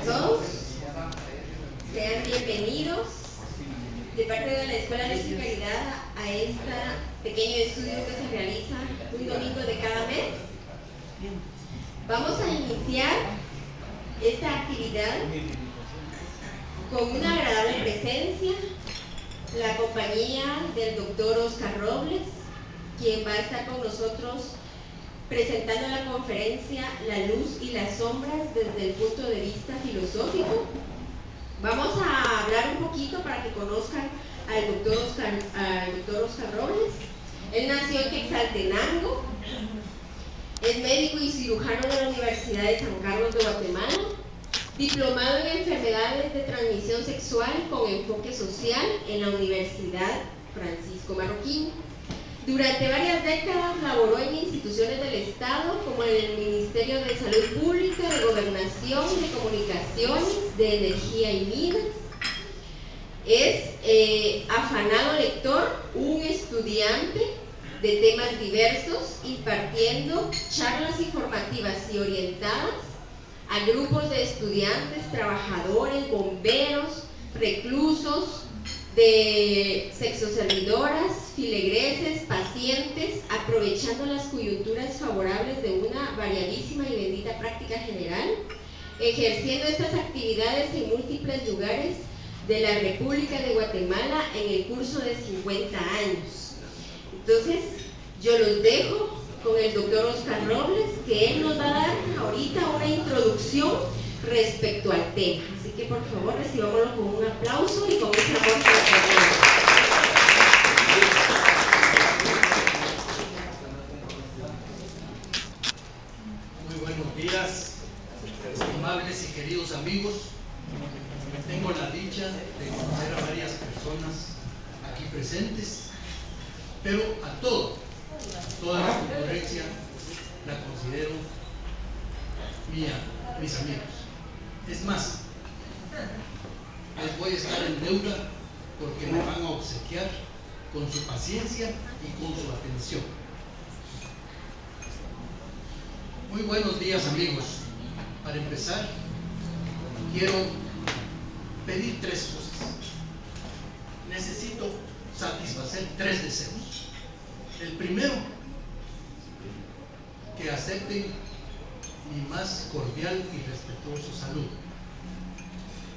todos, sean bienvenidos de parte de la Escuela Luz y Caridad a este pequeño estudio que se realiza un domingo de cada mes. Vamos a iniciar esta actividad con una agradable presencia, la compañía del doctor Oscar Robles, quien va a estar con nosotros presentando la conferencia La luz y las sombras desde el punto de vista filosófico. Vamos a hablar un poquito para que conozcan al doctor Oscar Robles. Él nació en Quetzaltenango, es médico y cirujano de la Universidad de San Carlos de Guatemala, diplomado en enfermedades de transmisión sexual con enfoque social en la Universidad Francisco Marroquín. Durante varias décadas laboró en instituciones del Estado como en el Ministerio de Salud Pública, de Gobernación, de Comunicaciones, de Energía y Minas. Es afanado lector, un estudiante de temas diversos, impartiendo charlas informativas y orientadas a grupos de estudiantes, trabajadores, bomberos, reclusos, de sexoservidoras, filigreses, pacientes, aprovechando las coyunturas favorables de una variadísima y bendita práctica general, ejerciendo estas actividades en múltiples lugares de la República de Guatemala en el curso de 50 años. Entonces, yo los dejo con el doctor Oscar Robles, que él nos va a dar ahorita una introducción respecto al tema. Así que por favor recibámoslo con un aplauso y con ese amor que le tenemos. Muy buenos días, estimables y queridos amigos. Tengo la dicha de conocer a varias personas aquí presentes, pero a toda la concurrencia la considero mía, mis amigos. Es más, les voy a estar en deuda porque me van a obsequiar con su paciencia y con su atención. Muy buenos días, amigos. Para empezar, quiero pedir tres cosas. Necesito satisfacer tres deseos. El primero, que acepten mi más cordial y respetuoso saludo.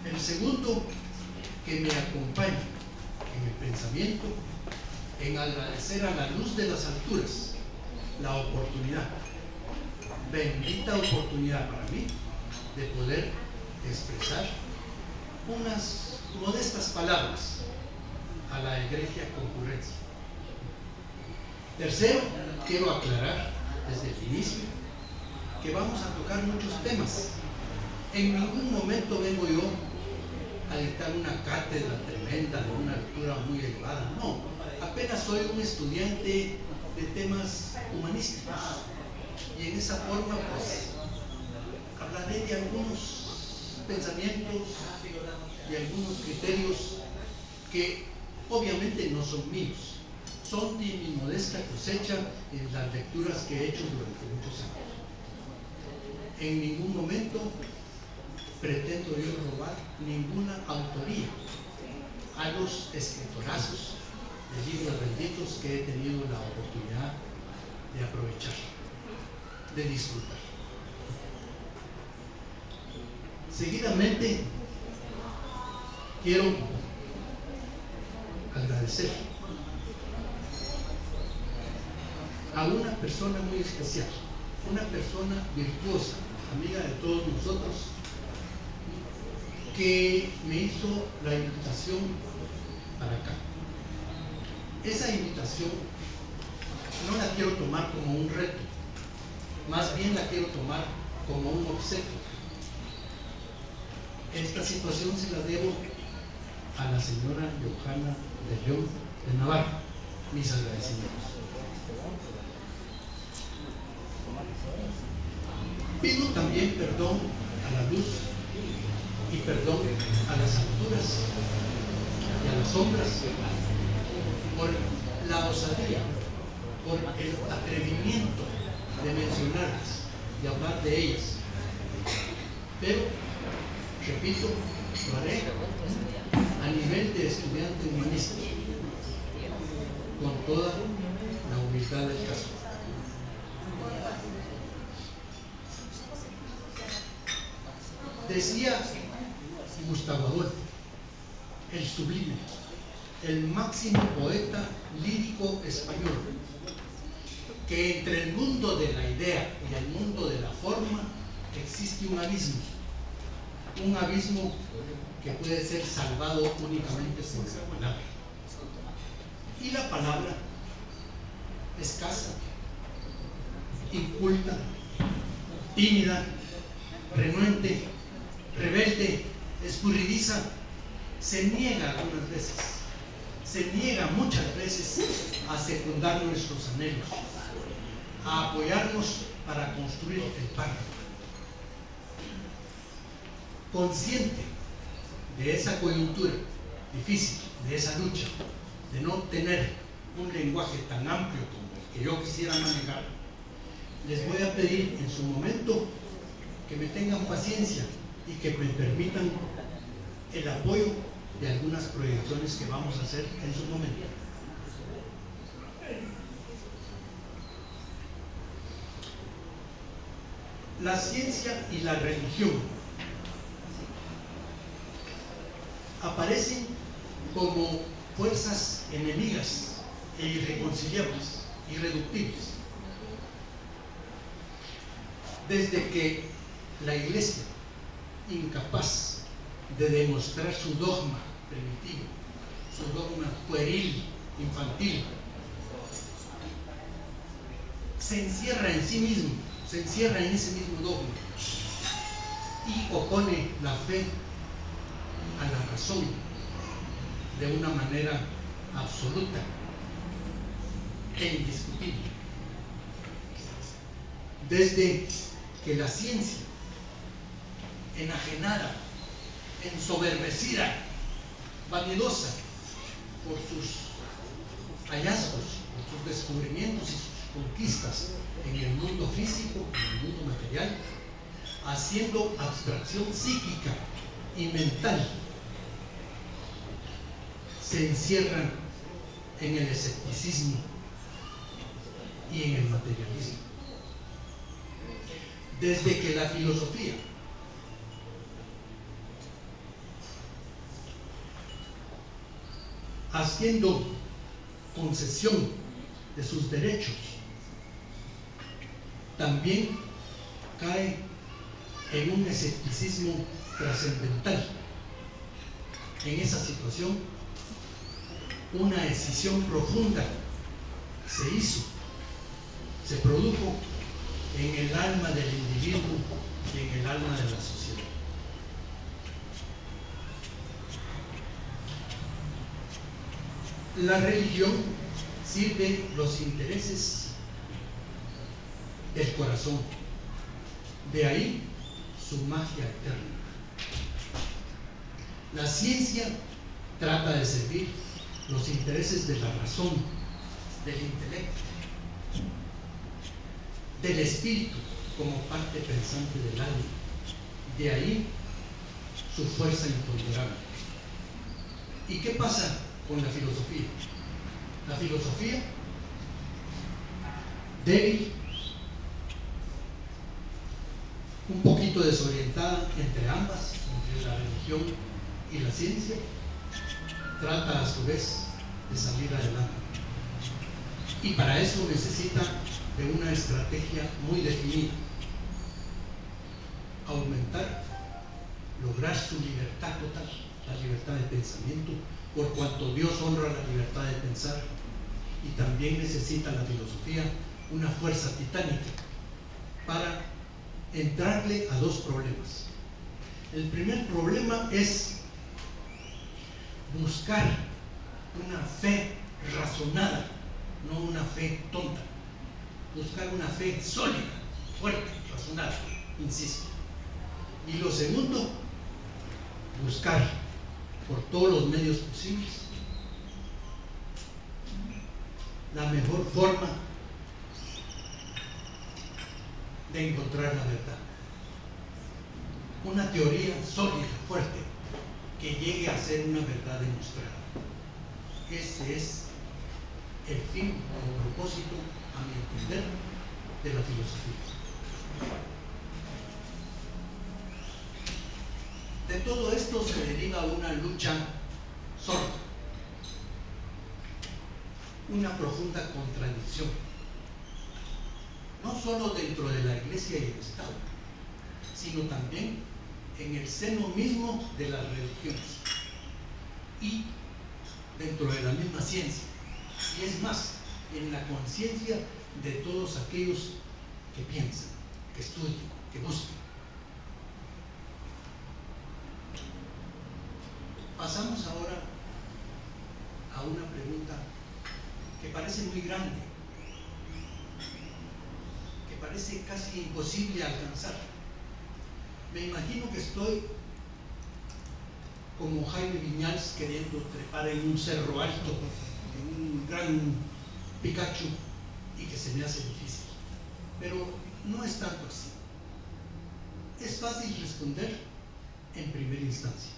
El segundo, que me acompañen en el pensamiento en agradecer a la luz de las alturas la oportunidad, bendita oportunidad para mí, de poder expresar unas modestas palabras a la egregia concurrencia. Tercero, quiero aclarar desde el inicio que vamos a tocar muchos temas. En ningún momento vengo yo a dictar una cátedra tremenda de una altura muy elevada. No, apenas soy un estudiante de temas humanísticos. Y en esa forma, pues, hablaré de algunos pensamientos y algunos criterios que obviamente no son míos, son de mi modesta cosecha en las lecturas que he hecho durante muchos años. En ningún momento pretendo yo robar ninguna autoría a los escritorazos de libros benditos que he tenido la oportunidad de aprovechar, de disfrutar. Seguidamente, quiero agradecer a una persona muy especial, una persona virtuosa, amiga de todos nosotros, que me hizo la invitación para acá. Esa invitación no la quiero tomar como un reto, más bien la quiero tomar como un obsequio. Esta situación se la debo a la señora Johanna de León de Navarra. Mis agradecimientos. Pido también perdón a la luz y perdón a las alturas y a las sombras por la osadía, por el atrevimiento de mencionarlas, de hablar de ellas. Pero Repito, lo haré a nivel de estudiante humanista, con toda la humildad del caso. Decía Gustavo Adolfo, el sublime, el máximo poeta lírico español, que entre el mundo de la idea y el mundo de la forma existe un abismo que puede ser salvado únicamente por la palabra. Y la palabra escasa, inculta, tímida, renuente, rebelde, escurridiza, se niega algunas veces, se niega muchas veces a secundar nuestros anhelos, a apoyarnos para construir el pacto. Consciente de esa coyuntura difícil, de esa lucha, de no tener un lenguaje tan amplio como el que yo quisiera manejar, les voy a pedir en su momento que me tengan paciencia y que me permitan el apoyo de algunas proyecciones que vamos a hacer en su momento. La ciencia y la religión aparecen como fuerzas enemigas e irreconciliables, irreductibles. Desde que la Iglesia, incapaz de demostrar su dogma primitivo, su dogma pueril, infantil, se encierra en sí mismo, se encierra en ese mismo dogma y opone la fe a la razón de una manera absoluta e indiscutible. Desde que la ciencia, enajenada, ensoberbecida, vanidosa por sus hallazgos, por sus descubrimientos y sus conquistas en el mundo físico, en el mundo material, haciendo abstracción psíquica y mental, se encierran en el escepticismo y en el materialismo. Desde que la filosofía haciendo concesión de sus derechos, también cae en un escepticismo trascendental. En esa situación, una escisión profunda se produjo en el alma del individuo y en el alma de la sociedad. La religión sirve los intereses del corazón, de ahí su magia eterna. La ciencia trata de servir los intereses de la razón, del intelecto, del espíritu como parte pensante del alma. De ahí su fuerza imponderable. ¿Y qué pasa con la filosofía? La filosofía, débil, un poquito desorientada entre ambas, entre la religión y la ciencia, trata a su vez de salir adelante. Y para eso necesita de una estrategia muy definida: aumentar, lograr su libertad total, la libertad de pensamiento, por cuanto Dios honra la libertad de pensar. Y también necesita la filosofía una fuerza titánica para entrarle a dos problemas. El primer problema es buscar una fe razonada, no una fe tonta. Buscar una fe sólida, fuerte, razonada, insisto. Y lo segundo, buscar por todos los medios posibles la mejor forma de encontrar la verdad. una teoría sólida, fuerte, que llegue a ser una verdad demostrada. Ese es el fin, el propósito, a mi entender, de la filosofía. De todo esto se deriva una lucha sorda, una profunda contradicción, no solo dentro de la Iglesia y el Estado, sino también en el seno mismo de las religiones y dentro de la misma ciencia, y es más, en la conciencia de todos aquellos que piensan, que estudian, que buscan. Pasamos ahora a una pregunta que parece muy grande, que parece casi imposible alcanzar. Me imagino que estoy como Jaime Viñals queriendo trepar en un cerro alto, en un gran Picacho, y que se me hace difícil. Pero no es tanto así. Es fácil responder en primera instancia.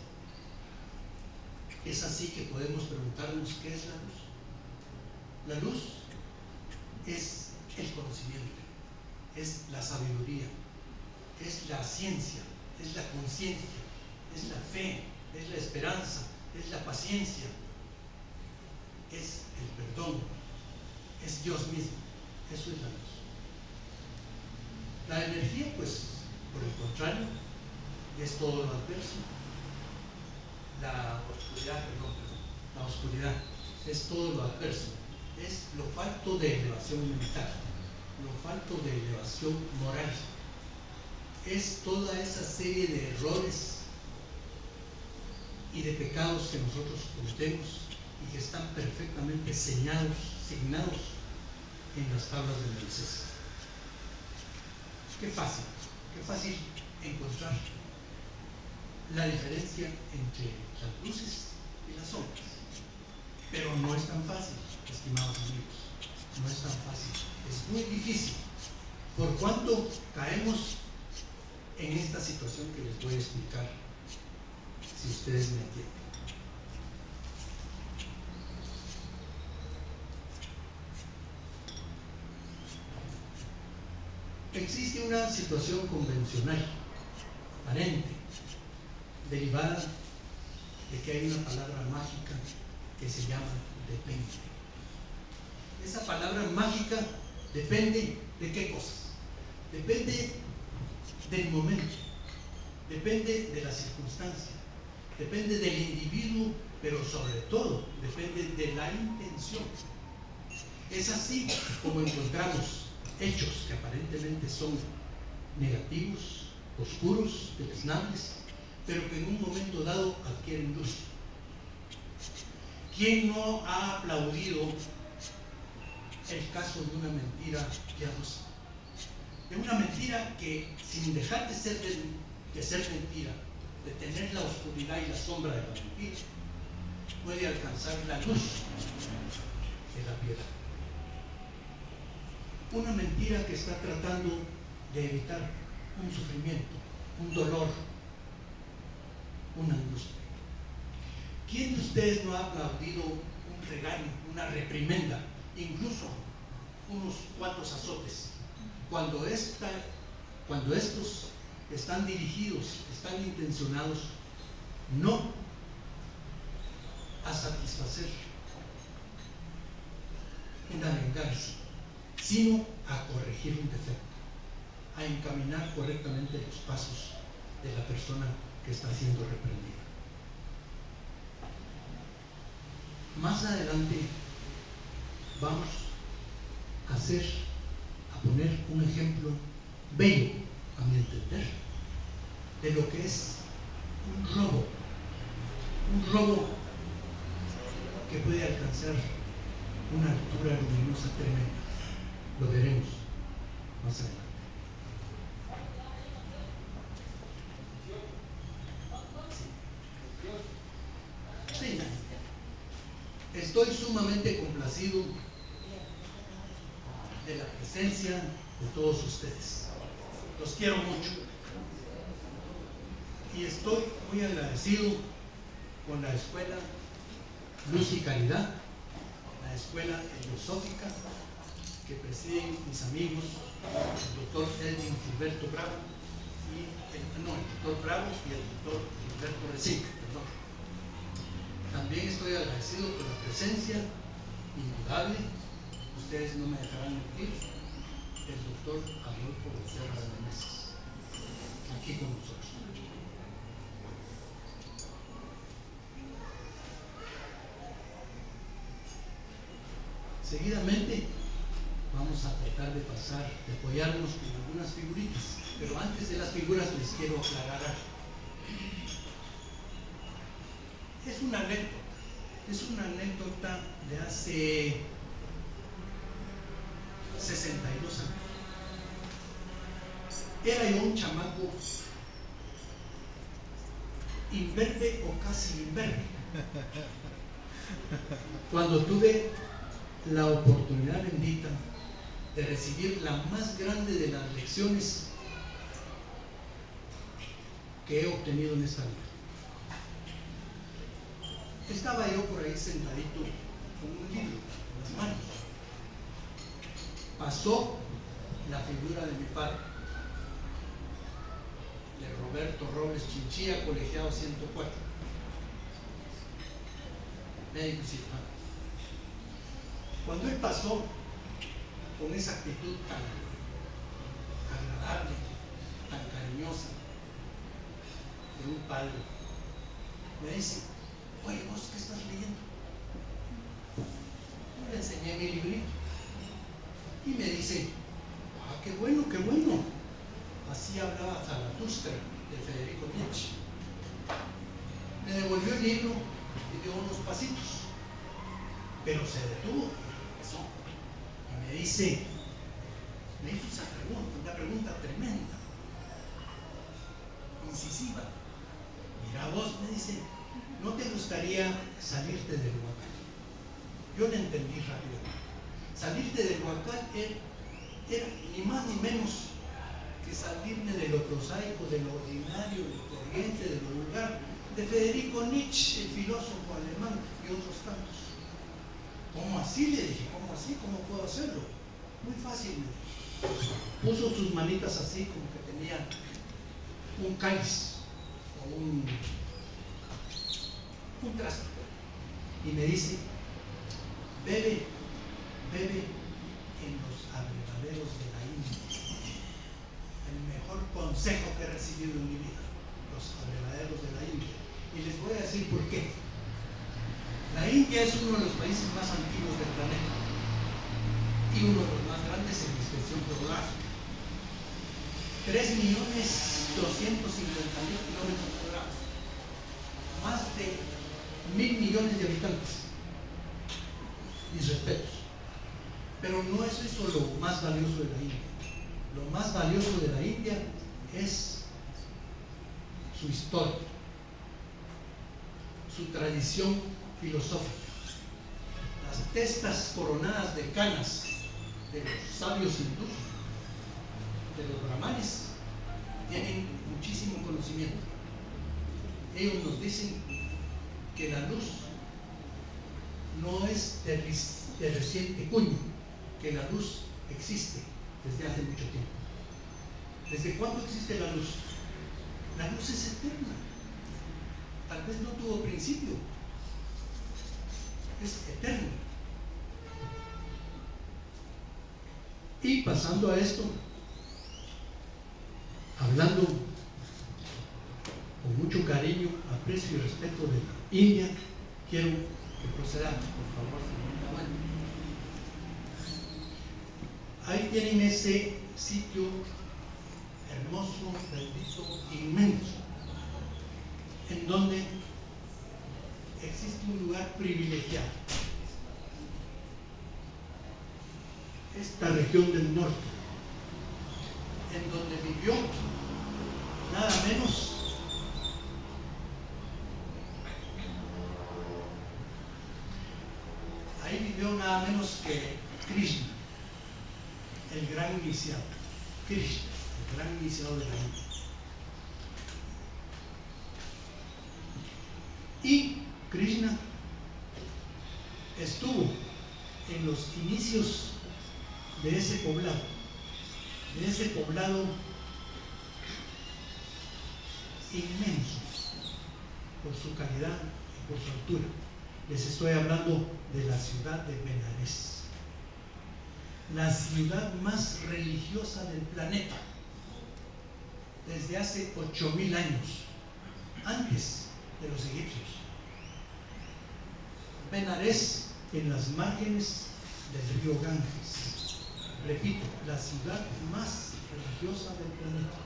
Es así que podemos preguntarnos qué es la luz. La luz es el conocimiento, es la sabiduría, es la ciencia, es la conciencia, es la fe, es la esperanza, es la paciencia, es el perdón, es Dios mismo. Eso es la luz. La energía, pues, por el contrario, es todo lo adverso. La oscuridad es todo lo adverso. Es lo falto de elevación mental, lo falto de elevación moral. Es toda esa serie de errores y de pecados que nosotros cometemos y que están perfectamente signados en las tablas de Moisés. Qué fácil encontrar la diferencia entre las luces y las sombras. Pero no es tan fácil, estimados amigos, no es tan fácil, es muy difícil, por cuanto caemos en esta situación que les voy a explicar, si ustedes me entienden. Existe una situación convencional, aparente, derivada de que hay una palabra mágica que se llama depende. Esa palabra mágica depende de qué cosas. Depende del momento, depende de la circunstancia, depende del individuo, pero sobre todo depende de la intención. Es así como encontramos hechos que aparentemente son negativos, oscuros, deleznables, pero que en un momento dado adquieren luz. ¿Quién no ha aplaudido el caso de una mentira piadosa? De una mentira que, sin dejar de ser mentira, de tener la oscuridad y la sombra de la mentira, puede alcanzar la luz de la piedad. Una mentira que está tratando de evitar un sufrimiento, un dolor, una angustia. ¿Quién de ustedes no ha aplaudido un regaño, una reprimenda, incluso unos cuantos azotes, cuando estos están dirigidos, están intencionados no a satisfacer una venganza, sino a corregir un defecto, a encaminar correctamente los pasos de la persona que está siendo reprendida? Más adelante vamos a poner un ejemplo bello, a mi entender, de lo que es un robo que puede alcanzar una altura luminosa tremenda. Lo veremos más adelante. Sí. Estoy sumamente complacido de la presencia de todos ustedes. Los quiero mucho. Y estoy muy agradecido con la Escuela Luz y Caridad, la Escuela Filosófica que presiden mis amigos, el doctor Edwin Gilberto Bravo el doctor Bravo y el doctor Gilberto Recinca, perdón. También estoy agradecido por la presencia indudable, ustedes no me dejarán mentir, del doctor Adolfo Becerra de Meneses, aquí con nosotros. Seguidamente vamos a tratar de apoyarnos con algunas figuritas, pero antes de las figuras les quiero aclarar algo. Es una anécdota de hace 62 años. Era yo un chamaco imberbe o casi imberbe, cuando tuve la oportunidad bendita de recibir la más grande de las lecciones que he obtenido en esta vida. Estaba yo por ahí sentadito con un libro en las manos. Pasó la figura de mi padre, de Roberto Robles Chinchilla, colegiado 104, médico y cirujano. Cuando él pasó con esa actitud tan agradable, tan cariñosa de un padre, me dice: oye, ¿vos qué estás leyendo? Yo le enseñé mi librito y me dice: ah, qué bueno, qué bueno. Así hablaba Zaratustra de Federico Nietzsche. Me devolvió el libro y dio unos pasitos, pero se detuvo y regresó y me hizo esa pregunta, una pregunta tremenda, incisiva. Mira vos, me dice, ¿no te gustaría salirte del huacal? Yo le entendí rápidamente. Salirte del huacal era ni más ni menos que salirme de lo prosaico, de lo ordinario, de lo corriente, de lo vulgar, de Federico Nietzsche, el filósofo alemán, y otros tantos. ¿Cómo así? Le dije, ¿cómo así? ¿Cómo puedo hacerlo? Muy fácil, me dijo. Puso sus manitas así, como que tenía un cáliz o un trasto, y me dice: bebe en los abrevaderos de la India. El mejor consejo que he recibido en mi vida, los abrevaderos de la India. Y les voy a decir por qué. La India es uno de los países más antiguos del planeta y uno de los más grandes en extensión geográfica. 3.250.000 kilómetros cuadrados, más de 1.000 millones de habitantes. Mis respetos. Pero no es eso lo más valioso de la India. Lo más valioso de la India es su historia, su tradición filosófica, las testas coronadas de canas de los sabios hindús, de los brahmanes, tienen muchísimo conocimiento. Ellos nos dicen que la luz no es de reciente cuño, que la luz existe desde hace mucho tiempo. ¿Desde cuándo existe la luz? La luz es eterna. Tal vez no tuvo principio, es eterna. Y pasando a esto, hablando con mucho cariño, aprecio y respeto de la India, quiero que proceda, por favor, señorita Wendy. Ahí tienen ese sitio hermoso, bendito, inmenso, en donde existe un lugar privilegiado. Esta región del norte, en donde vivió nada menos que Krishna, el gran iniciado. Krishna, el gran iniciado de la India. Y Krishna estuvo en los inicios de ese poblado inmenso por su calidad y por su altura. Les estoy hablando de la ciudad de Benares, la ciudad más religiosa del planeta desde hace 8000 años, antes de los egipcios. Benares, en las márgenes del río Ganges. Repito, la ciudad más religiosa del planeta,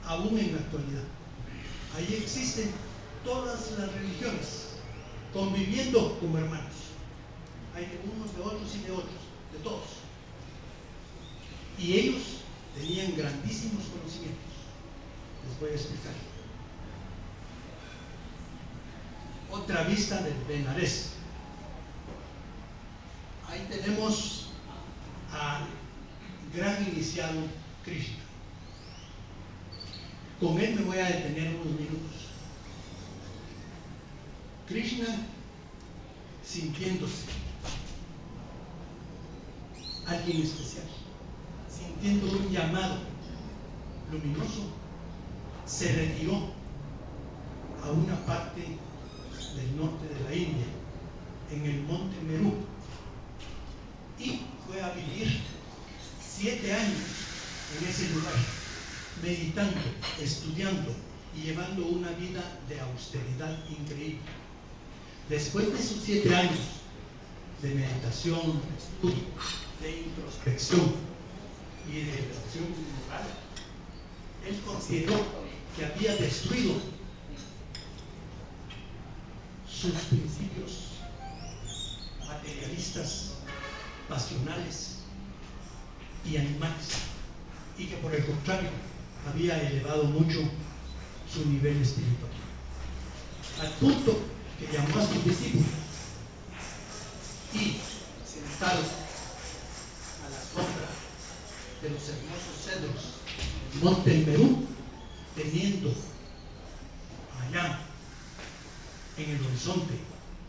aún en la actualidad. Ahí existen todas las religiones conviviendo como hermanos. Hay de unos, de otros y de otros, de todos. Y ellos tenían grandísimos conocimientos. Les voy a explicar. Otra vista del Benares. Ahí tenemos al gran iniciado Krishna. Con él me voy a detener unos minutos. Krishna, sintiéndose alguien especial, sintiendo un llamado luminoso, se retiró a una parte del norte de la India, en el monte Meru, y fue a vivir 7 años en ese lugar, meditando, estudiando y llevando una vida de austeridad increíble. Después de esos 7 años de meditación, de estudio, de introspección y de reflexión moral, él consideró que había destruido sus principios materialistas, pasionales y animales, y que por el contrario había elevado mucho su nivel espiritual, al punto que llamó a sus discípulos y, sentado a la sombra de los hermosos cedros del monte Perú, teniendo allá en el horizonte,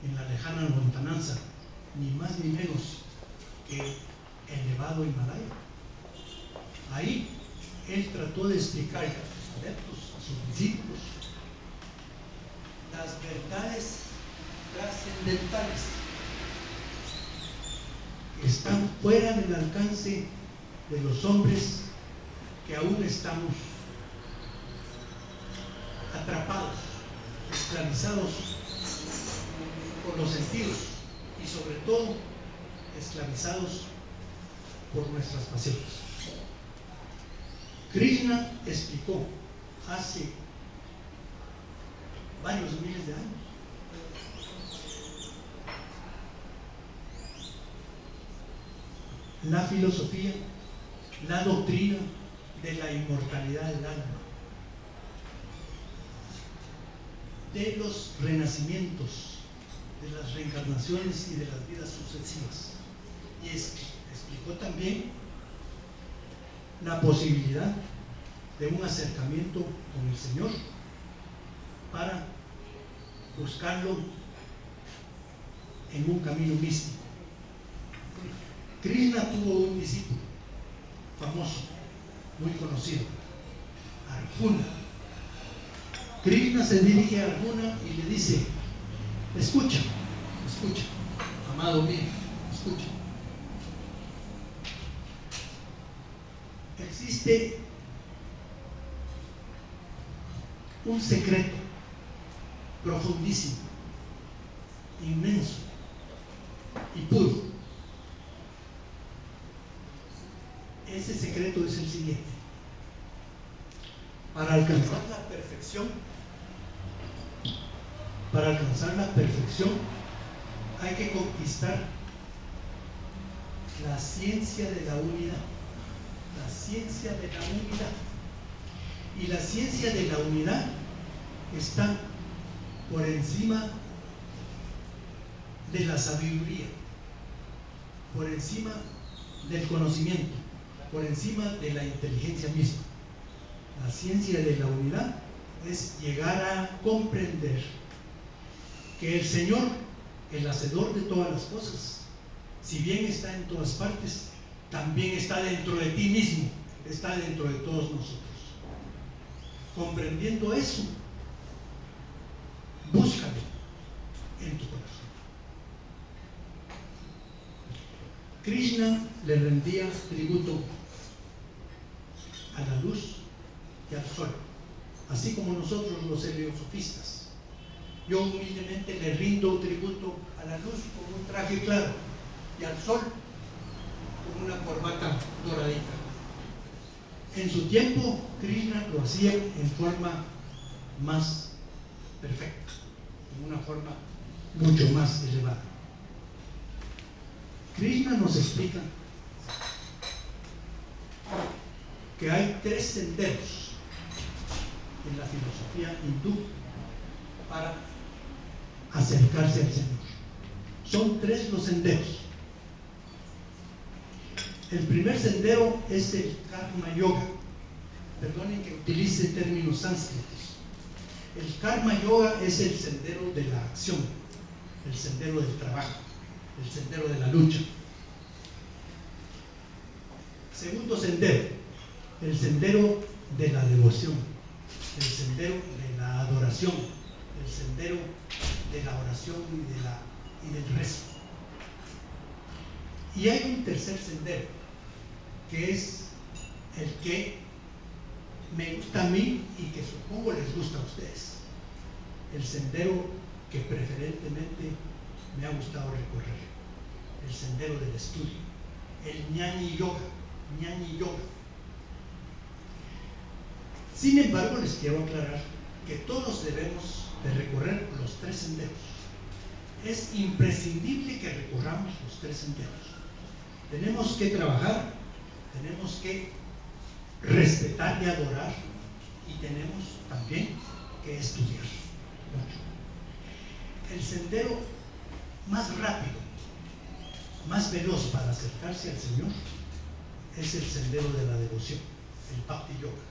en la lejana lontananza, ni más ni menos que el elevado Himalaya. Ahí él trató de explicar a sus adeptos, a sus discípulos, las verdades trascendentales que están fuera del alcance de los hombres, que aún estamos atrapados, esclavizados por los sentidos y sobre todo esclavizados por nuestras pasiones. Krishna explicó hace varios miles de años la filosofía, la doctrina de la inmortalidad del alma, de los renacimientos, de las reencarnaciones y de las vidas sucesivas. Y explicó también la posibilidad de un acercamiento con el Señor para buscarlo en un camino místico. Krishna tuvo un discípulo famoso, muy conocido, Arjuna. Krishna se dirige a Arjuna y le dice: escucha, escucha, amado mío, escucha. Existe un secreto profundísimo, inmenso y puro. Ese secreto es el siguiente: para alcanzar la perfección, hay que conquistar la ciencia de la unidad. La ciencia de la unidad. Y la ciencia de la unidad está por encima de la sabiduría, por encima del conocimiento, por encima de la inteligencia misma. La ciencia de la unidad es llegar a comprender que el Señor, el hacedor de todas las cosas, si bien está en todas partes, también está dentro de ti mismo, está dentro de todos nosotros. Comprendiendo eso, búscalo en tu corazón. Krishna le rendía tributo a la luz y al sol, así como nosotros los heliosofistas. Yo humildemente le rindo tributo a la luz con un traje claro y al sol con una corbata doradita. En su tiempo, Krishna lo hacía en forma más perfecta, en una forma mucho más elevada. Krishna nos explica que hay 3 senderos en la filosofía hindú para acercarse al Señor. Son 3 los senderos. El primer sendero es el Karma Yoga. Perdonen que utilice términos sánscritos. El Karma Yoga es el sendero de la acción, el sendero del trabajo, el sendero de la lucha. Segundo sendero, el sendero de la devoción, el sendero de la adoración, el sendero de la oración y del rezo. Y hay un tercer sendero, que es el que me gusta a mí y que supongo les gusta a ustedes. El sendero que preferentemente me ha gustado recorrer, el sendero del estudio, el Jnani Yoga. Sin embargo, les quiero aclarar que todos debemos de recorrer los 3 senderos. Es imprescindible que recorramos los 3 senderos. Tenemos que trabajar, tenemos que respetar y adorar, y tenemos también que estudiar mucho. El sendero más rápido, más veloz para acercarse al Señor es el sendero de la devoción, el Bhakti Yoga.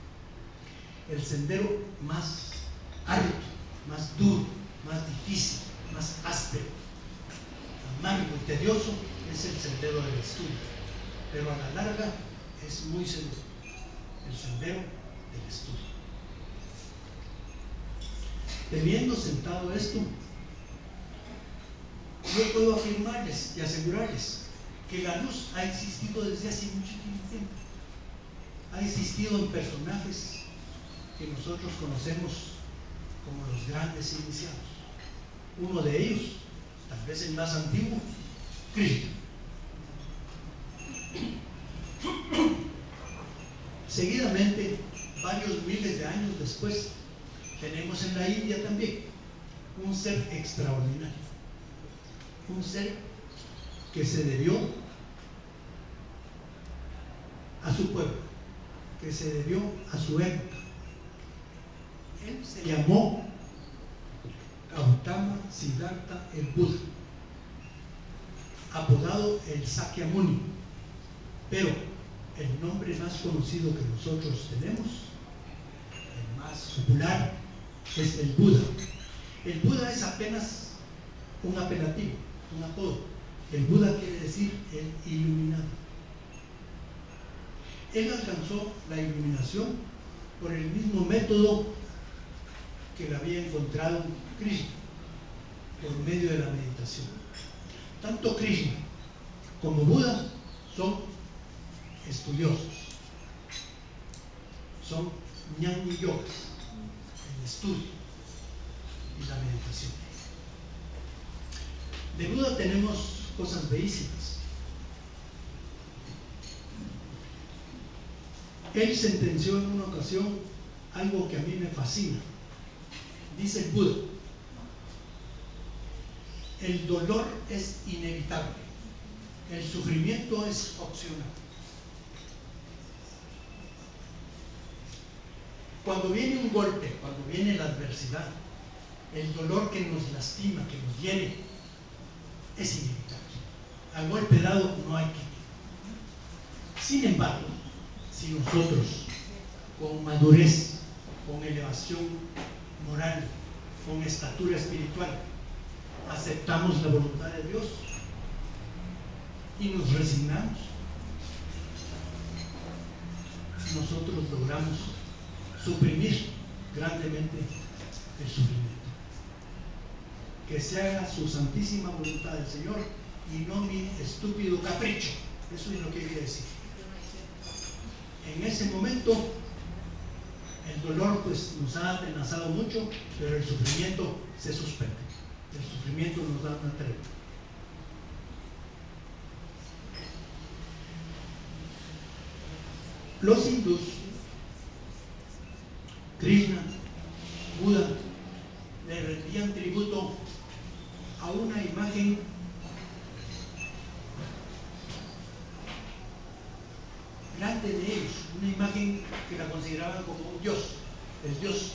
El sendero más arduo, más duro, más difícil, más áspero, amargo y tedioso es el sendero del estudio, pero a la larga es muy seguro, el sendero del estudio. Teniendo sentado esto, yo puedo afirmarles y asegurarles que la luz ha existido desde hace muchísimo tiempo. Ha existido en personajes que nosotros conocemos como los grandes iniciados. Uno de ellos, tal vez el más antiguo, Krishna. Seguidamente, varios miles de años después, tenemos en la India también un ser extraordinario, un ser que se debió a su pueblo, que se debió a su época. Él se llamó Gautama Siddhartha el Buda, apodado el Sakyamuni, pero el nombre más conocido que nosotros tenemos, el más popular, es el Buda. El Buda es apenas un apelativo, un apodo. El Buda quiere decir el iluminado. Él alcanzó la iluminación por el mismo método que le había encontrado Krishna, por medio de la meditación. Tanto Krishna como Buda son estudiosos, son Jnani Yogas, el estudio y la meditación. De Buda tenemos cosas bellísimas. Él sentenció en una ocasión algo que a mí me fascina. Dice el Buda: el dolor es inevitable, el sufrimiento es opcional. Cuando viene un golpe, cuando viene la adversidad, el dolor que nos lastima, que nos hiere, es inevitable. Al golpe dado no hay quite. Sin embargo, si nosotros, con madurez, con elevación moral, con estatura espiritual, aceptamos la voluntad de Dios y nos resignamos. Nosotros logramos suprimir grandemente el sufrimiento. Que se haga su santísima voluntad del Señor y no mi estúpido capricho. Eso es lo que quería decir. En ese momento el dolor pues nos ha atenazado mucho, pero el sufrimiento se suspende. El sufrimiento nos da una tregua. Los hindús, Krishna, Buda, le rendían tributo a una imagen grande de ellos, una imagen que la consideraban como un dios, el dios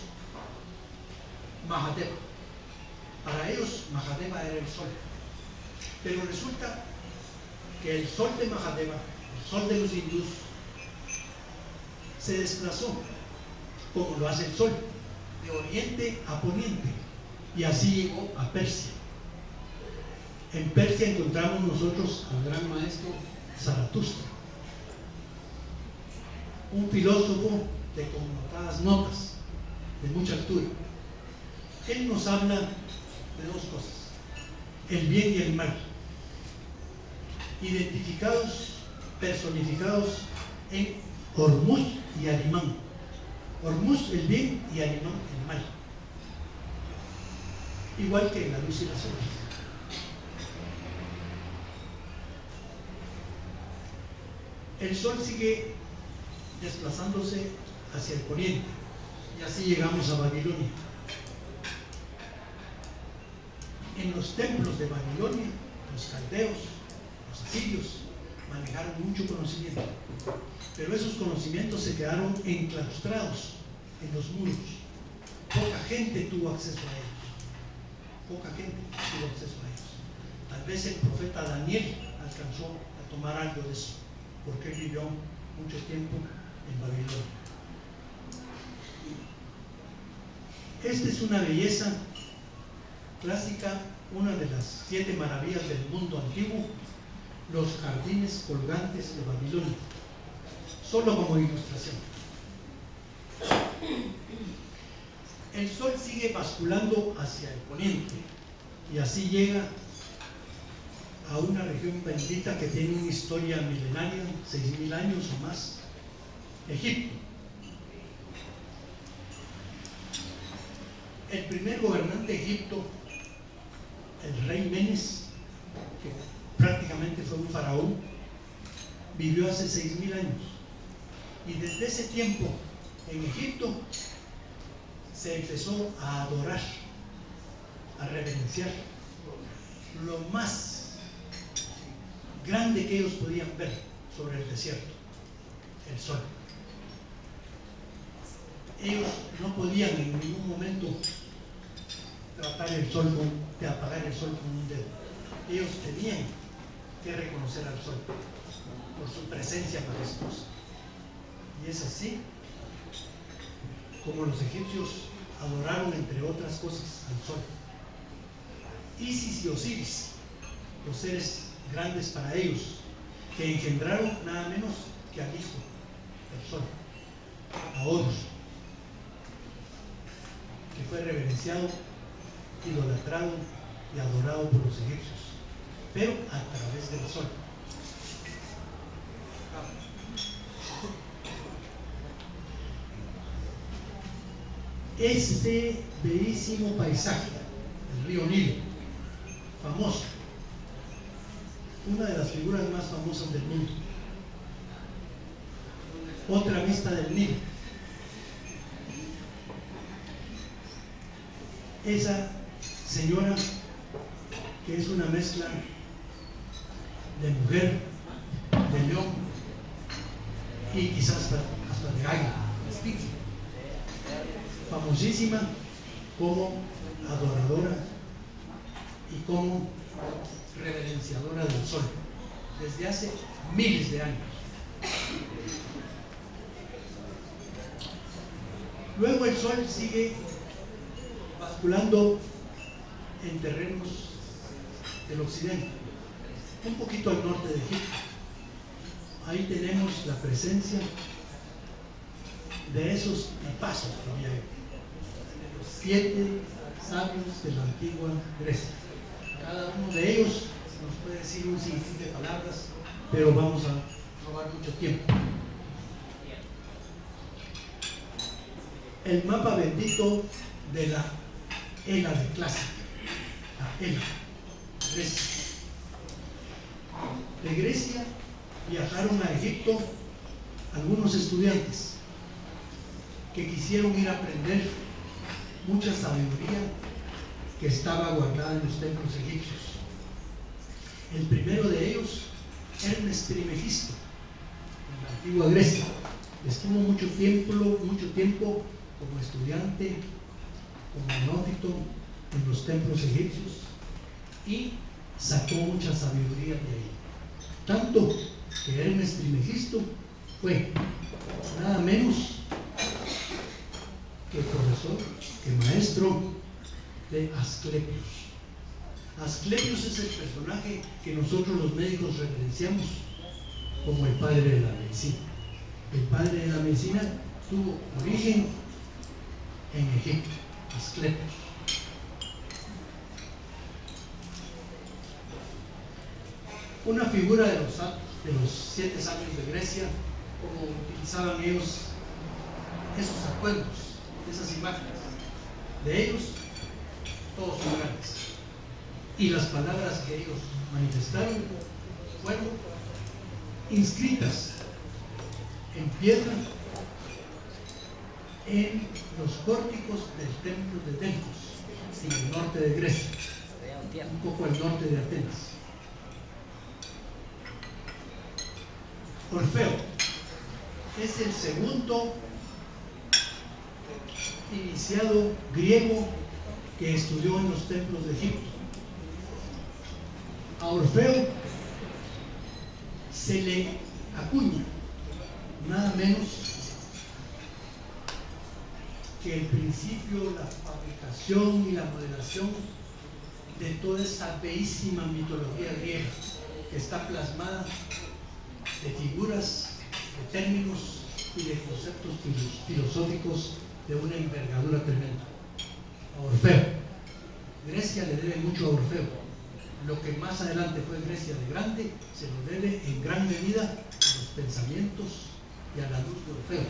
Mahadeva. Para ellos Mahadeva era el sol. Pero resulta que el sol de Mahadeva, el sol de los hindús, se desplazó, como lo hace el sol, de oriente a poniente, y así llegó a Persia. En Persia encontramos nosotros al gran maestro Zaratustra, un filósofo de connotadas notas, de mucha altura. Él nos habla de dos cosas: el bien y el mal, identificados, personificados en Hormuz y Arimán. Hormuz el bien y Arimán el mal, igual que la luz y las sombras. El sol sigue desplazándose hacia el poniente y así llegamos a Babilonia. En los templos de Babilonia, los caldeos, los asirios manejaron mucho conocimiento, pero esos conocimientos se quedaron enclaustrados en los muros. Poca gente tuvo acceso a ellos. Poca gente tuvo acceso a ellos. Tal vez el profeta Daniel alcanzó a tomar algo de eso, porque él vivió mucho tiempo en Babilonia. Esta es una belleza clásica, una de las 7 maravillas del mundo antiguo, los jardines colgantes de Babilonia, solo como ilustración. El sol sigue basculando hacia el poniente y así llega a una región bendita que tiene una historia milenaria, 6.000 años o más, Egipto. El primer gobernante de Egipto, el rey Menes, que prácticamente fue un faraón, vivió hace 6.000 años. Y desde ese tiempo en Egipto se empezó a adorar, a reverenciar lo más grande que ellos podían ver sobre el desierto: el sol. Ellos no podían en ningún momento tratar el sol de apagar el sol con un dedo. Ellos tenían que reconocer al sol por su presencia majestuosa. Y es así como los egipcios adoraron, entre otras cosas, al sol. Isis y Osiris, los seres grandes para ellos, que engendraron nada menos que al hijo del sol, a Horus, que fue reverenciado, idolatrado y adorado por los egipcios, pero a través del sol. Este bellísimo paisaje, el río Nilo, famoso, una de las figuras más famosas del mundo. Otra vista del Nilo. Esa señora que es una mezcla de mujer, de león y quizás hasta de águila, famosísima como adoradora y como reverenciadora del sol desde hace miles de años. Luego el sol sigue basculando en terrenos del occidente, un poquito al norte de Egipto. Ahí tenemos la presencia de esos tipazos, diría yo, los 7 sabios de la antigua Grecia. Cada uno de ellos nos puede decir un sinfín de palabras, pero vamos a robar mucho tiempo. El mapa bendito de la Hélade clásica, la Hélade, Grecia. De Grecia viajaron a Egipto algunos estudiantes que quisieron ir a aprender mucha sabiduría que estaba guardada en los templos egipcios. El primero de ellos, Hermes Trismegisto, en la antigua Grecia. Estuvo mucho tiempo como estudiante, como neófito en los templos egipcios y sacó mucha sabiduría de ahí. Tanto que Hermes Trismegisto fue nada menos que profesor, que maestro de Asclepios. Asclepios es el personaje que nosotros los médicos referenciamos como el padre de la medicina. El padre de la medicina tuvo origen en Egipto, Asclepios. Una figura de los 7 sabios de Grecia, como utilizaban ellos esos atuendos, esas imágenes. De ellos, todos son grandes. Y las palabras que ellos manifestaron fueron inscritas en piedra en los pórticos del templo de Delfos, en el norte de Grecia, un poco al norte de Atenas. Orfeo es el segundo iniciado griego que estudió en los templos de Egipto. A Orfeo se le acuña nada menos que el principio, la fabricación y la modelación de toda esa bellísima mitología griega que está plasmada de figuras, de términos y de conceptos filosóficos de una envergadura tremenda. A Orfeo. Grecia le debe mucho a Orfeo. Lo que más adelante fue Grecia de grande se lo debe en gran medida a los pensamientos y a la luz de Orfeo.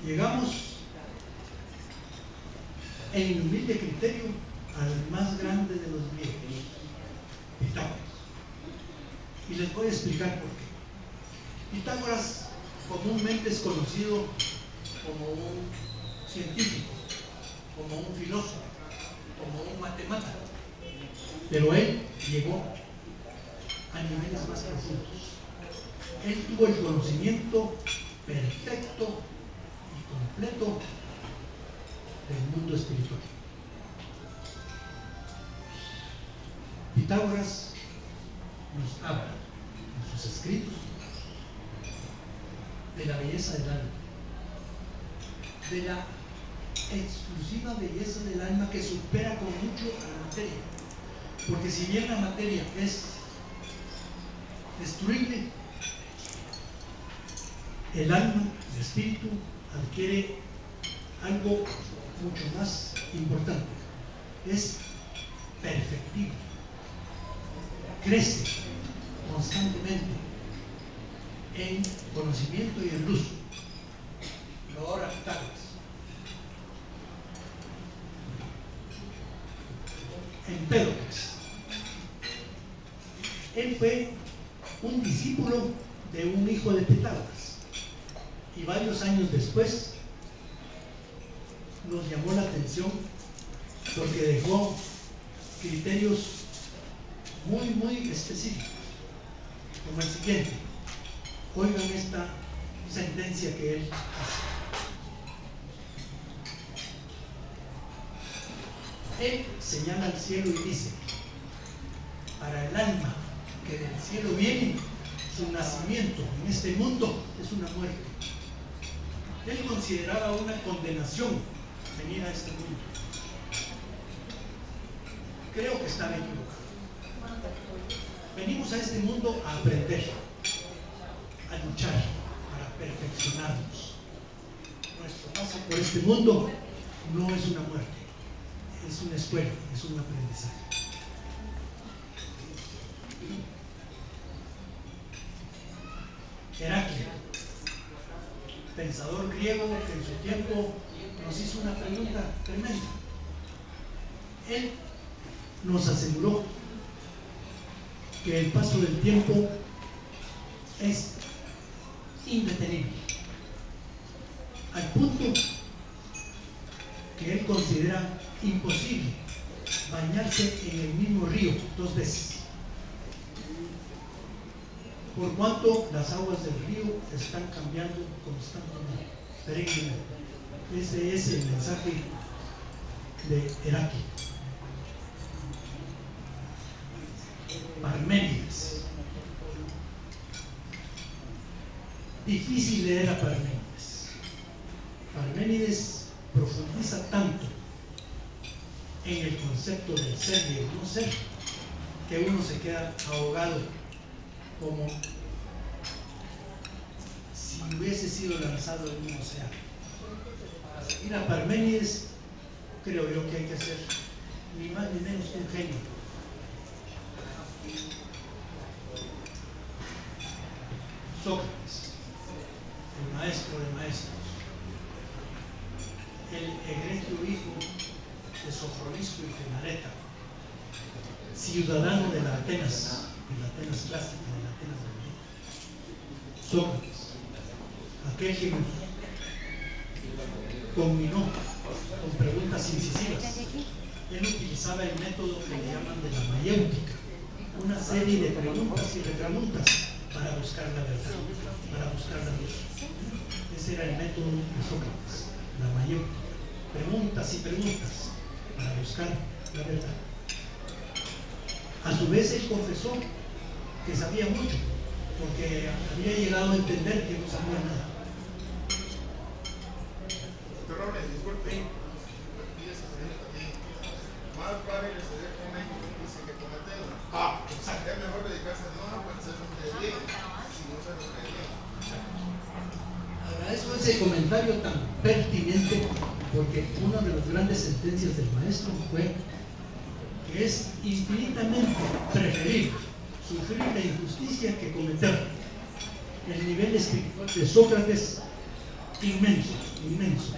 Llegamos en humilde criterio al más grande de los griegos, Pitágoras. Y les voy a explicar por qué. Pitágoras comúnmente es conocido como un científico, como un filósofo, como un matemático, pero él llegó a niveles más profundos. Él tuvo el conocimiento perfecto y completo del mundo espiritual. Pitágoras nos habla en sus escritos de la belleza del alma, de la exclusiva belleza del alma que supera con mucho a la materia. Porque si bien la materia es destruible, el alma, el espíritu, adquiere algo mucho más importante. Es perfectible, crece constantemente en conocimiento y en luz. Lo ora Pitágoras. Empédocles. Él fue un discípulo de un hijo de Pitágoras y varios años después nos llamó la atención porque dejó criterios muy específicos, como el siguiente. Oigan esta sentencia que él hace. Él señala al cielo y dice: para el alma que del cielo viene, su nacimiento en este mundo es una muerte. Él consideraba una condenación venir a este mundo. Creo que estaba equivocado. Venimos a este mundo a aprender, a luchar, para perfeccionarnos. Nuestro paso por este mundo no es una muerte, es una escuela, es un aprendizaje. Heraclio, pensador griego que en su tiempo nos hizo una pregunta tremenda. Él nos aseguró que el paso del tiempo es indetenible, al punto que él considera imposible bañarse en el mismo río 2 veces, por cuanto las aguas del río están cambiando constantemente, perennemente. Ese es el mensaje de Heraclio. Parménides. Difícil leer a Parménides. Parménides profundiza tanto en el concepto del ser y el no ser que uno se queda ahogado, como si hubiese sido lanzado en un océano. Para seguir a Parménides, creo yo que hay que ser ni más ni menos que un genio. Sócrates, el maestro de maestros, el egregio hijo de Sofronisto y Filareta, ciudadano de la Atenas clásica, de la Atenas bendita. Sócrates, aquel que nos combinó con preguntas incisivas. Él utilizaba el método que le llaman de la mayéutica, una serie de preguntas y repreguntas para buscar la verdad, para buscar la luz. Ese era el método de Sócrates, la mayéutica, preguntas y preguntas para buscar la verdad. A su vez él confesó que sabía mucho, porque había llegado a entender que no sabía nada. Doctor Robles, disculpe, fíjese también, más vale receder con justicia que con ateo. Exacto. Es mejor dedicarse a Dios a hacer lo que es bien, si no se lo cree bien. Exacto. Agradezco ese comentario tan pertinente, porque una de las grandes sentencias del maestro fue que es infinitamente preferible sufrir la injusticia que cometerla. El nivel espiritual de Sócrates, inmenso, inmenso,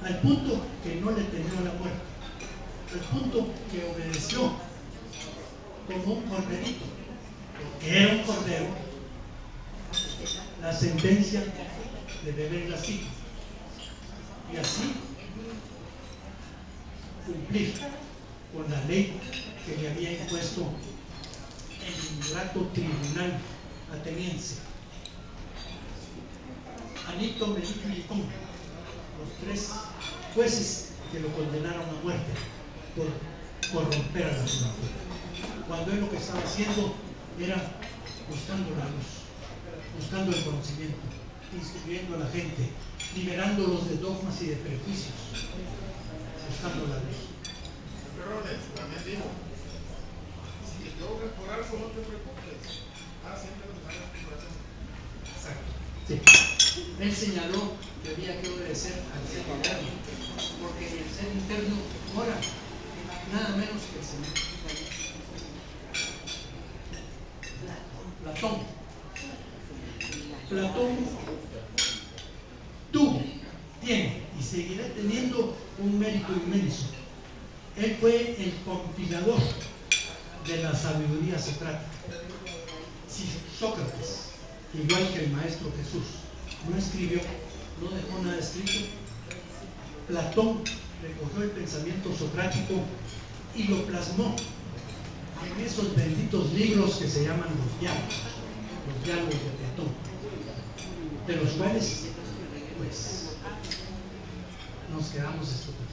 al punto que no le temió a la muerte, al punto que obedeció como un corderito, porque era un cordero, la sentencia de beber la silla, y así cumplir con la ley que le había impuesto el ingrato tribunal ateniense. Anito, Melito y Licón, los 3 jueces que lo condenaron a muerte por corromper a la juventud, cuando él lo que estaba haciendo era buscando la luz, buscando el conocimiento, instruyendo a la gente, liberándolos de dogmas y de prejuicios, buscando la luz. Doctor Robles también dijo, si te equivocas por algo, no te preocupes, haz siempre lo que salga de tu corazón. Exacto. Sí. Él señaló que había que obedecer al ser interno, porque en el ser interno mora nada menos que el Señor. Platón tuvo, tiene y seguirá teniendo un mérito inmenso. Él fue el compilador de la sabiduría socrática. Si Sócrates, igual que el Maestro Jesús, no escribió, no dejó nada escrito, Platón recogió el pensamiento socrático y lo plasmó en esos benditos libros que se llaman los diálogos de Platón, de los cuales pues nos quedamos estupefactos.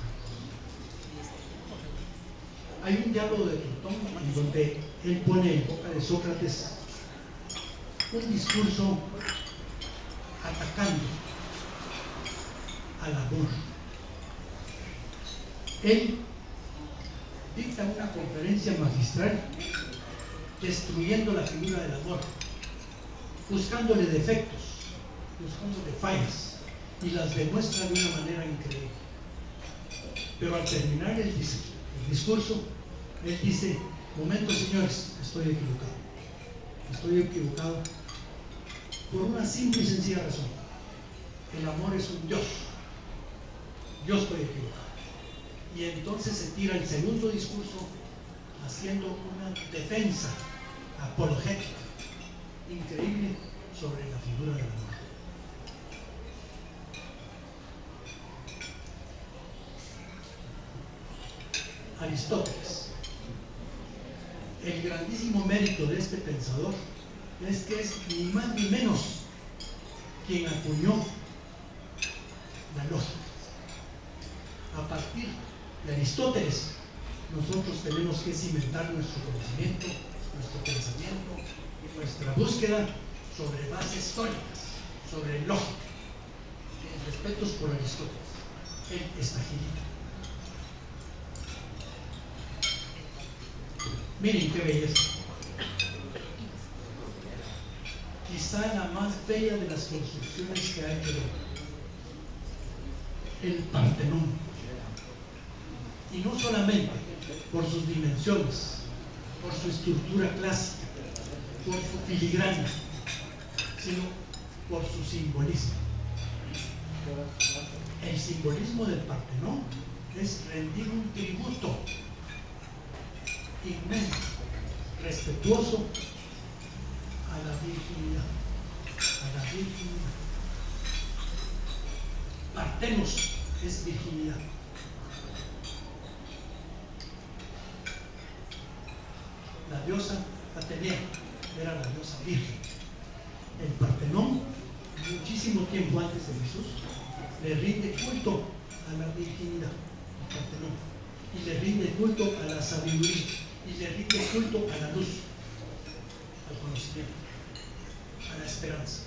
Hay un diálogo de Platón en donde él pone en boca de Sócrates un discurso atacando al amor, Él dicta una conferencia magistral destruyendo la figura del amor, buscándole defectos, buscándole fallas, y las demuestra de una manera increíble. Pero al terminar el discurso, él dice: momento, señores, estoy equivocado. Estoy equivocado por una simple y sencilla razón. El amor es un Dios. Yo estoy equivocado. Y entonces se tira el segundo discurso haciendo una defensa apologética increíble sobre la figura del amor. Aristóteles. El grandísimo mérito de este pensador es que es ni más ni menos quien acuñó la lógica. A partir de Aristóteles, nosotros tenemos que cimentar nuestro conocimiento, nuestro pensamiento y nuestra búsqueda sobre bases sólidas, sobre lógica. Mis respetos por Aristóteles, él está agilito. Miren qué belleza. Quizá la más bella de las construcciones que ha hecho el Partenón. Y no solamente por sus dimensiones, por su estructura clásica, por su filigrana, sino por su simbolismo. El simbolismo del Partenón es rendir un tributo inmenso, respetuoso a la virginidad, a la virginidad. Partenos es virginidad. La diosa Atenea era la diosa virgen. El Partenón, muchísimo tiempo antes de Jesús, le rinde culto a la virginidad, el Partenón, y le rinde culto a la sabiduría, y le rinde culto a la luz, al conocimiento, a la esperanza.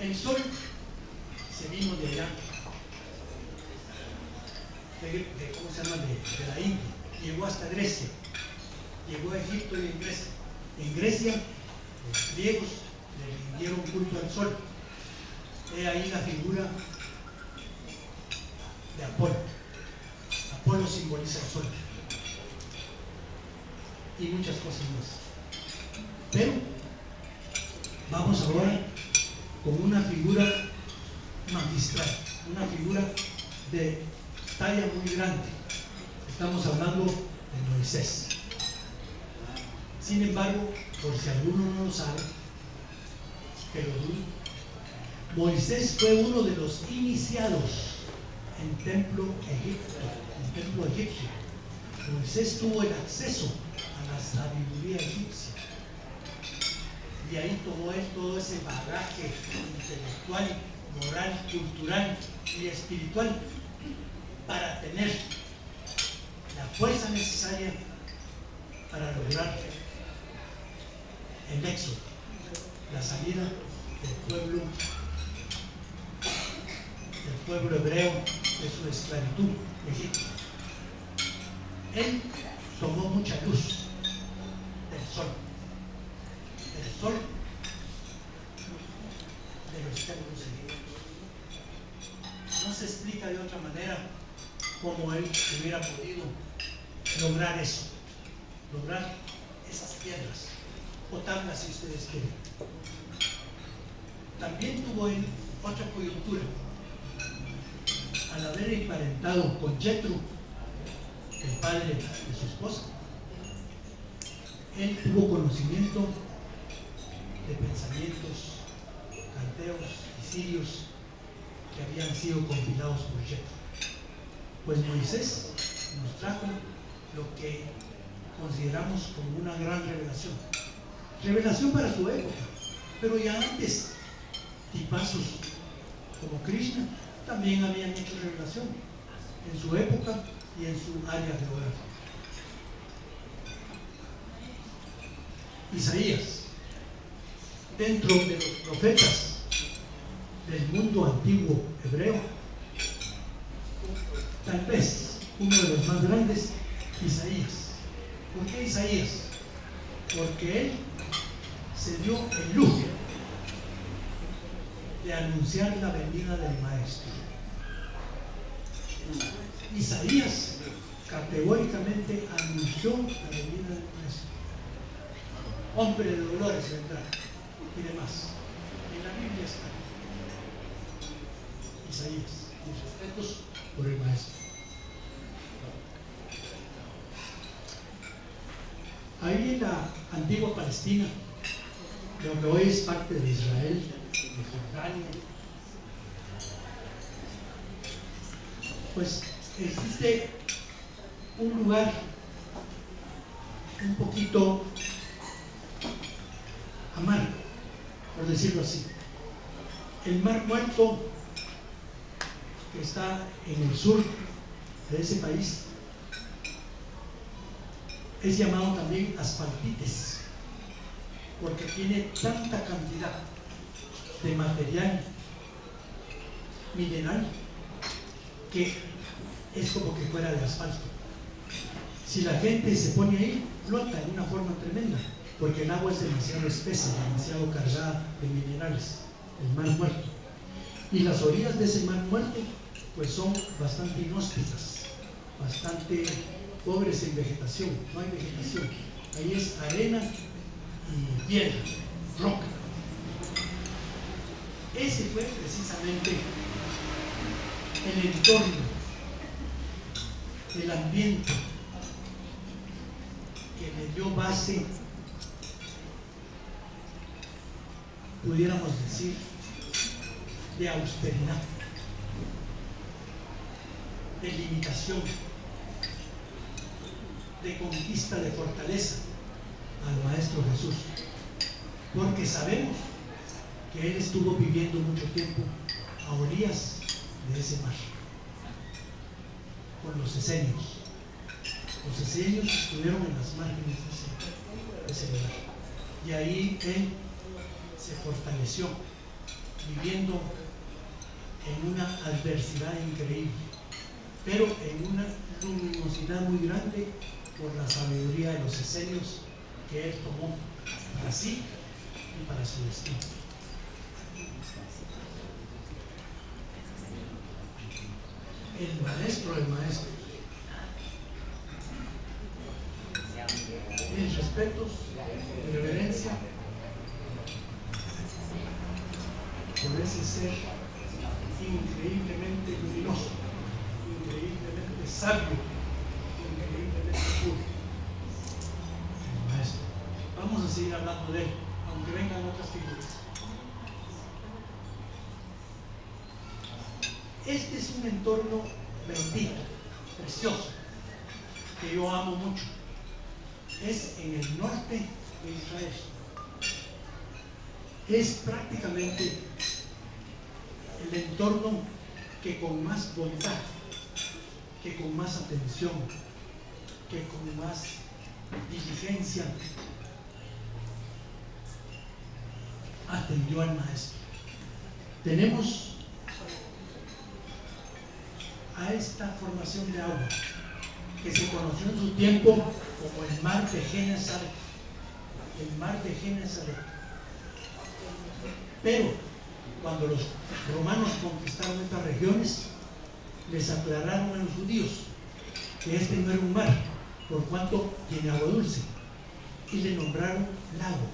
El sol se vino de allá, ¿cómo se llama? De la India, llegó hasta Grecia, llegó a Egipto y en Grecia. En Grecia, los griegos le rindieron culto al sol. He ahí la figura de Apolo. Apolo simboliza el sol y muchas cosas más. Pero vamos ahora con una figura magistral, una figura de talla muy grande. Estamos hablando de Moisés. Sin embargo, por si alguno no lo sabe, que lo dudo, Moisés fue uno de los iniciados en templo egipcio. Moisés tuvo el acceso a la sabiduría egipcia. Y ahí tomó él todo ese bagaje intelectual, moral, cultural y espiritual para tener la fuerza necesaria para lograr el éxodo, la salida del pueblo hebreo de su esclavitud egipcia. Él tomó mucha luz del sol de los templos egipcios. No se explica de otra manera cómo él hubiera podido lograr eso, lograr esas piedras, o tablas si ustedes quieren. También tuvo él otra coyuntura. Al haber emparentado con Jetro, el padre de su esposa, él tuvo conocimiento de pensamientos caldeos y sirios que habían sido compilados por Jetro. Pues Moisés nos trajo lo que consideramos como una gran revelación. Revelación para su época, pero ya antes, tipazos como Krishna también habían hecho revelación en su época y en su área geográfica. Isaías, dentro de los profetas, del mundo antiguo hebreo, tal vez uno de los más grandes, Isaías. ¿Por qué Isaías? Porque él se dio el lujo de anunciar la venida del Maestro. Isaías categóricamente anunció la venida del Maestro. Hombre de dolores vendrá y demás. En la Biblia está Isaías, mis respetos por el Maestro. Ahí en la antigua Palestina, lo que hoy es parte de Israel, de Jordania, pues existe un lugar un poquito amargo, por decirlo así. El Mar Muerto, que está en el sur de ese país, es llamado también Asfaltites, porque tiene tanta cantidad de material mineral que es como que fuera de asfalto. Si la gente se pone ahí, flota de una forma tremenda, porque el agua es demasiado espesa, demasiado cargada de minerales, el Mar Muerto. Y las orillas de ese Mar Muerto pues son bastante inhóspitas, bastante pobres en vegetación, no hay vegetación, ahí es arena y piedra, roca. Ese fue precisamente el entorno, el ambiente que le dio base, pudiéramos decir, de austeridad, de limitación, de conquista de fortaleza al Maestro Jesús, porque sabemos que Él estuvo viviendo mucho tiempo a orillas de ese mar, con los esenios. Los esenios estuvieron en las márgenes de ese lugar, y ahí Él se fortaleció, viviendo en una adversidad increíble, pero en una luminosidad muy grande por la sabiduría de los esenios que Él tomó para sí y para su destino. El maestro del maestro. Mis respetos, mi reverencia por ese ser increíblemente luminoso, increíblemente sabio, increíblemente puro, el maestro. Vamos a seguir hablando de él, aunque vengan otras figuras. Este es un entorno bendito, precioso, que yo amo mucho. Es en el norte de Israel. Es prácticamente el entorno que con más bondad, que con más atención, que con más diligencia atendió al maestro. Tenemos a esta formación de agua que se conoció en su tiempo como el mar de Genesaret, el mar de Genesaret. Pero cuando los romanos conquistaron estas regiones, les aclararon a los judíos que este no era un mar, por cuanto tiene agua dulce, y le nombraron lago.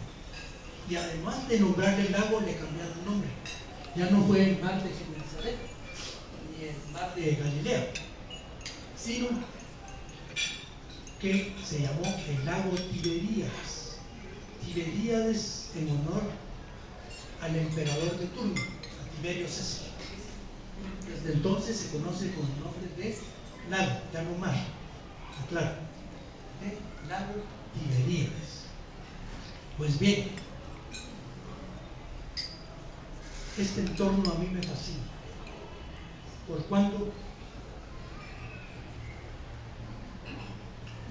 Y además de nombrarle lago, le cambiaron nombre. Ya no fue el mar de Genesaret ni el mar de Galilea, sino que se llamó el lago Tiberíades. Tiberíades en honor al emperador de turno, a Tiberio César. Desde entonces se conoce con el nombre de lago, ya no mar, aclaro, de lago Tiberíades. Pues bien, este entorno a mí me fascina, por cuanto,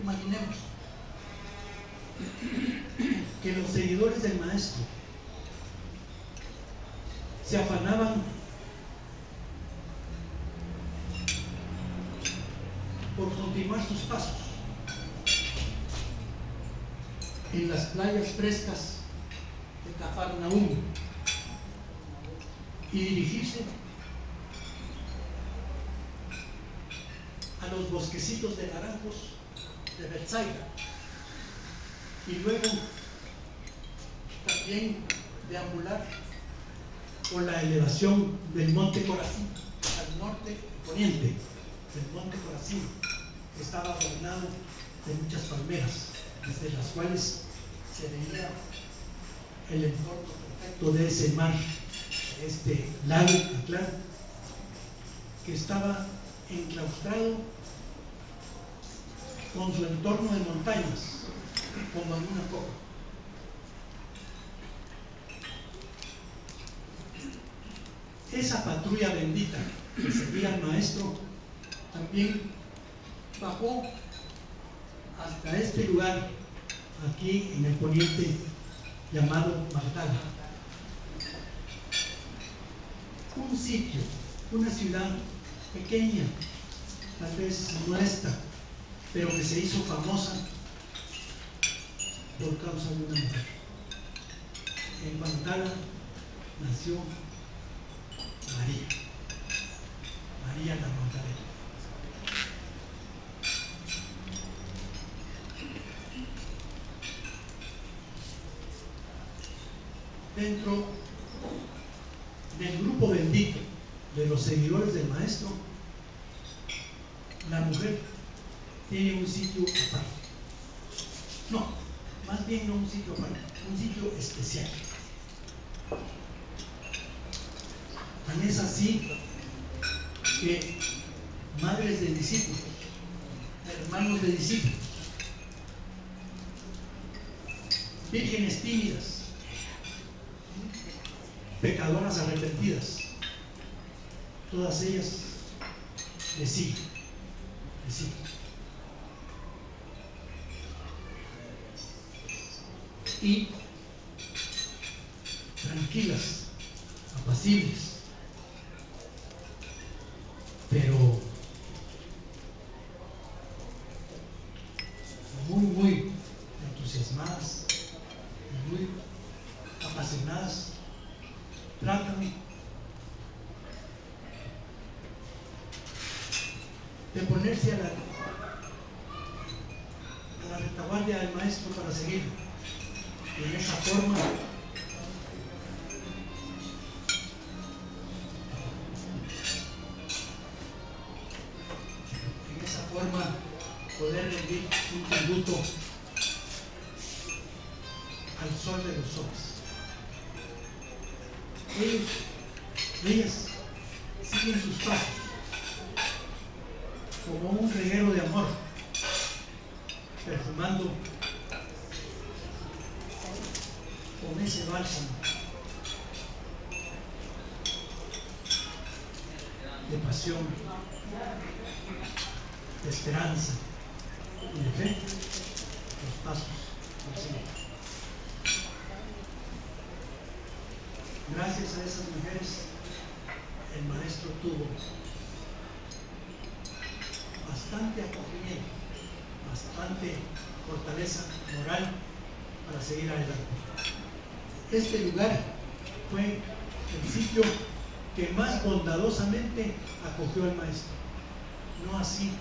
imaginemos que los seguidores del maestro se afanaban continuar sus pasos en las playas frescas de Cafarnaúm y dirigirse a los bosquecitos de naranjos de Bethsaida, y luego también deambular por la elevación del monte Corazín al norte poniente del monte Corazín, que estaba adornado de muchas palmeras, desde las cuales se veía el entorno perfecto de ese mar, de este lago Atlán, que estaba enclaustrado con su entorno de montañas, como en una copa. Esa patrulla bendita que seguía al maestro también bajó hasta este lugar, aquí en el poniente, llamado Magdala. Un sitio, una ciudad pequeña, tal vez modesta, pero que se hizo famosa por causa de una mujer. En Magdala nació María, María la Magdalena. Dentro del grupo bendito de los seguidores del maestro, la mujer tiene un sitio aparte. No, más bien no un sitio aparte, un sitio especial. Tan es así que madres de discípulos, hermanos de discípulos, vírgenes tímidas, pecadoras arrepentidas, todas ellas le siguen, le siguen. Y tranquilas, apacibles, pero muy entusiasmadas y muy apasionadas, tratan de ponerse a la retaguardia del maestro para seguirlo. Y en esa forma poder rendir un tributo al sol de los soles. Ellas siguen sus pasos como un reguero de amor, perfumando con ese bálsamo de pasión, de esperanza y de fe, los pasos del Señor. Gracias a esas mujeres, el maestro tuvo bastante acogimiento, bastante fortaleza moral para seguir adelante. Este lugar fue el sitio que más bondadosamente acogió al maestro, no así